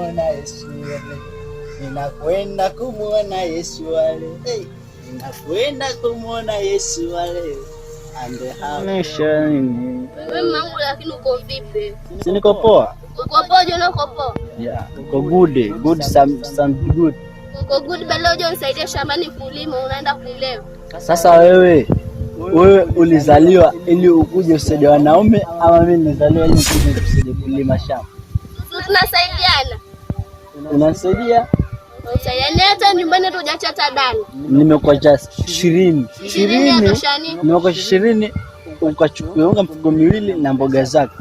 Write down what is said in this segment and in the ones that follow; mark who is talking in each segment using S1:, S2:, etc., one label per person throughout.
S1: Ona Yesu wale. Ninakwenda kumuona Yesu wale. Hey, ninakwenda kumuona Yesu wale. Ande hamishani.
S2: Wewe mangu lakini uko vipi?
S1: Si niko poa?
S2: Uko poa je, uko poa?
S1: Yeah, uko good some good.
S2: Uko good bado je unisaidie shambani kulima, unaenda kulewa.
S1: Sasa wewe ulizaliwa ili ukuje usaidie wanaume ama mimi nilizaliwa ili ukuje usaidie kulima shamba?
S2: Tunasaidiana.
S1: Unasaidia?
S2: Yaani hata nyumbani hujachata dani.
S1: Nimekuacha 20. 20. Nimekuacha 20 ukachukua unga mfuko miwili na mboga zako.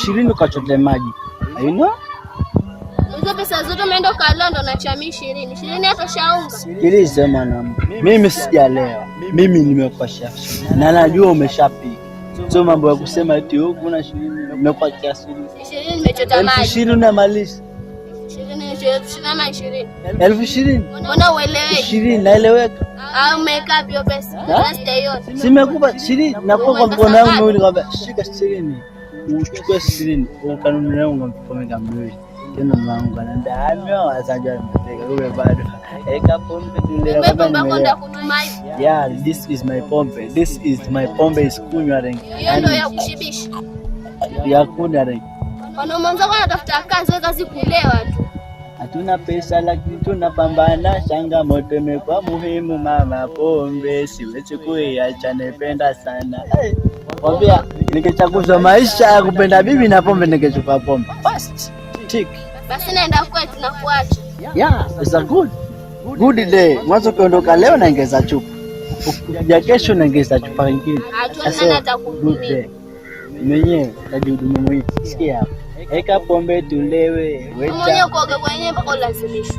S1: 20 ukachote maji. You know?
S2: Hizo pesa zote umeenda ukalondo na chami 20. 20 hata shaunga.
S1: Sikiliza mwanangu. Mimi sijalewa. Mimi nimekuacha. Na najua umeshapika. Sio mambo ya kusema eti wewe kuna 20 nimekuwa kiasi.
S2: 20 nimechota maji.
S1: 20 unamaliza.
S2: 20.
S1: 20,000.
S2: Mbona uelewi?
S1: 20 naeleweka.
S2: Au umeka hiyo pesa? Rasta yote.
S1: Simekupa 20 na kwa mkono wangu mwili kwamba shika 20. Uchukue 20 ukanunua unga mfomeka mwili. Tena mwanangu anaambia wazaji wanataka wewe bado. Eka pombe tule
S2: kwenda kutumai.
S1: Yeah, this is my pombe. This is my pombe is kunywa rangi.
S2: Hiyo ndio ya kushibisha.
S1: Ya kunywa rangi.
S2: Wanaanza wanatafuta kazi kulewa tu.
S1: Hatuna pesa lakini tunapambana, changamoto imekuwa muhimu mama, pombe siwezi kuiacha, napenda sana. Kwambia ningechagua maisha ya kupenda bibi na pombe ningechukua pombe. Fast tick.
S2: Basi naenda kwetu na kuacha.
S1: Yeah, it's a good day. Mwanzo kuondoka leo naongeza chupa. Ukija kesho naongeza chupa nyingine.
S2: Hatuona atakuhudumia.
S1: Mwenyewe tajihudumia mwenyewe. Sikia. Eka pombe tulewe.
S2: Mwenyewe kuoga kwenyewe mpaka ulazimishwe.